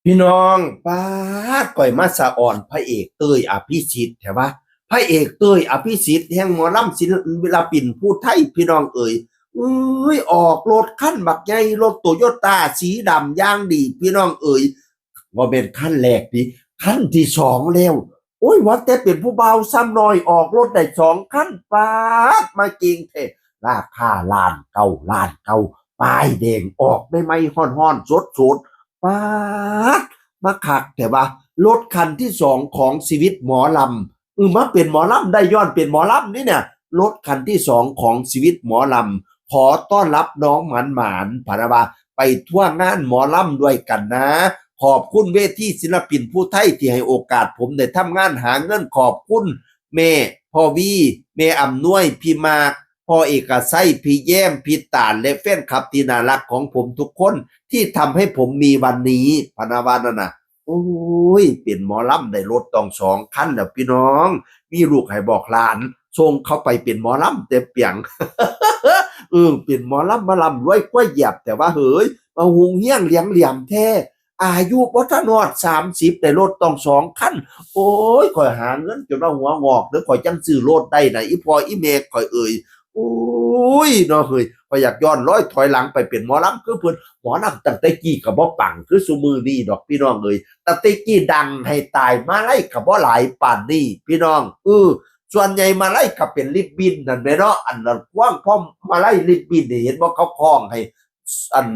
พี่น้องป้าดก่อยมาสะอ่อนพระเอกเต้ยอภิสิทธิ์แถวว่าพระเอกเต้ยอภิสิทธิ์แห่งหมอลำศิลปินผู้ไทยพี่น้องเอ๋ยออกรถคันบักใหญ่รถโตโยต้าสีดำย่างดีพี่น้องเอ๋ยว่าเป็นขั้นแรกดิขั้นที่สองแล้วโอ้ยว่าแต่เป็นผู้เบาซ้ำน้อยออกรถได้สองขั้นป้าดมาเก่งเทราคาล้านเก้าป้ายแดงออกไม่ฮ้อนสดป้าด มาขักแต่ว่ารถคันที่สองของชีวิตหมอลำมาเป็นหมอลำได้ย้อนเป็นหมอลำนี่เนี่ยรถคันที่สองของชีวิตหมอลำขอต้อนรับน้องหมานพาราบาไปทั่วงานหมอลำด้วยกันนะขอบคุณเวทีศิลปินผู้ไทยที่ให้โอกาสผมได้ทำงานหาเงินขอบคุณแม่พ่อวีแม่อำนวยพี่มากพ่อเอกชัยพี่แย้มพี่ตาลและแฟนคลับที่น่ารักของผมทุกคนที่ทำให้ผมมีวันนี้พนาวานะนะ โอ้ยเป็นหมอลำได้รถต้องสองคันแล้วพี่น้องมีลูกให้บอกหลานส่งเขาไปเป็นหมอลำเต็มเปียงเป็นหมอลำมาลำรวยกล้วยเหยียบแต่ว่าเฮ้ยมาหุงเฮี้ยงเลี้ยงเหลี่ยมแท้อายุบ่ทันฮอด30ได้รถต้องสองคันโอ้ยข่อยหาเงินจนว่าหัวงอกเด้อข่อยจังซื้อรถได้น่ะอีพ่ออีแม่ข่อยเอ่ยโอ้ยเนาะเฮ้ยข่อยอยากย้อนร้อยถอยหลังไปเป็นหมอลำคือเพิ่นหมอลำตั้งแต่กี้ก็บ่ปังคือซุมื้อนี้ดอกพี่น้องเอ้ย ตะติกี้ดังให้ตายมาไล่กับว่าหลายป่านนี่พี่น้องส่วนใหญ่มาไล่กับเป็นลิบบินนั่นแหละเนาะอันนั้นกว้างพ่อมาไล่ลิบบินนี่เห็นว่าเขาคล้องให้อัน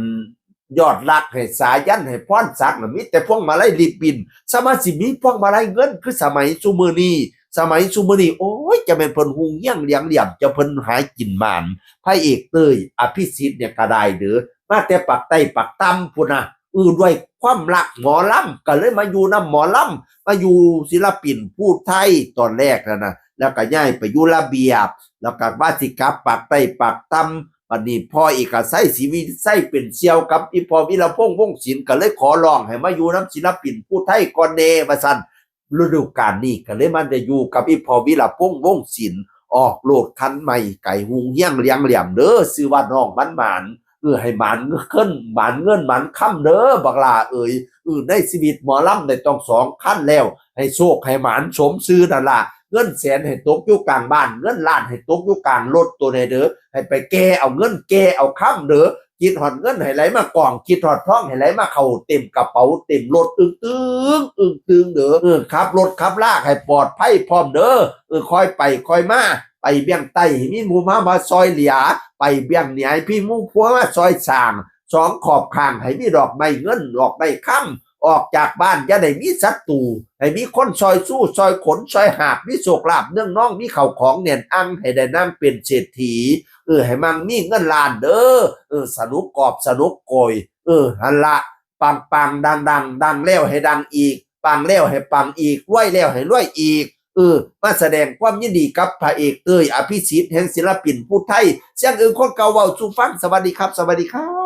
ยอดรักให้สายันให้พรศักดิ์น่ะมีแต่พวกมาไล่ลิบบินสมัยสิมีพวกมาไล่เงินคือสมัยซุมื้อนี้โอ้ยจะเป็นเพิ่นหุงเหี้ยงเลี้ยงเหลี่ยมจะเพิ่นหากินหมานพระเอกเต้ยอภิสิทธิ์เนี่ยก็ได้เด้อมาแต่ปากใต้ปากต่ำพุ่นน่ะด้วยความรักหมอลำก็เลยมาอยู่นำหมอลำมาอยู่ศิลปินผู้ไทยตอนแรกนะแล้วก็ย้ายไปอยู่ระเบียบแล้วก็ว่าสิกลับปากใต้ปากต่ำบัดนี้พ่อเอกชัยศรีวิชัยเป็นเสี่ยวกับอีพ่อวิรพงษ์วงศ์ศิลป์ก็เลยขอร้องให้มาอยู่นำศิลปินผู้ไทยก่อนแน่ว่าซั่นฤดูกาลนี้ก็เลยมาได้อยู่กับอีพ่อวิรพงษ์วงศ์ศิลป์ออกโลดคันใหม่ไก่หุงเฮี้ยงเลี้ยงเหลี่ยมเด้อชื่อว่าน้องมันหมาน ให้หมันขึ้นหมันเงินหมันค่ำเด้อบักลาเอ่ยในชีวิตหมอลำได้ต้องสองขั้นแล้วให้โชคให้หมันสมซื้อนั่นล่ะเงินแสนให้ตกอยู่กลางบ้านเงินล้านให้ตกอยู่กลางรถตัวในเด้อให้ไปแก้เอาเงินแก้เอาค่ำเด้อคิดหอดเงินให้ไหลมากล่องคิดหอดท้องให้ไหลมาเข้าเต็มกระเป๋าเต็มรถตึงเด้อขับรถขับลากให้ปลอดภัยพร้อมเด้อคอยไปคอยมาไปเบี้ยงไต้มีหมู่มาซอยเหลียไปเบี้ยงเหนียพี่มู่พัวมาซอยสางสองขอบข้างให้มีดอกไม้เงินดอกไม้ค่ำออกจากบ้านอย่าได้มีศัตรูให้มีคนซอยสู้ซอยขนซอยหาบมีโศกลาบเนื่องน้องมีเข่าของเนียนอังให้ได้นั่งเป็นเศรษฐีให้มังมีเงินล้านเด้อสนุกกอบสนุกโกยหันละปังดังแล้วให้ดังอีกปังแล้วให้ปังอีกรวยแล้วให้รวยอีกมาแสดงความยินดีกับพระเอกเต้ยอภิสิทธิ์แห่งศิลปินผู้ไทยเสียงคนเก่าเว้าสู่ฟังสวัสดีครับสวัสดีครับ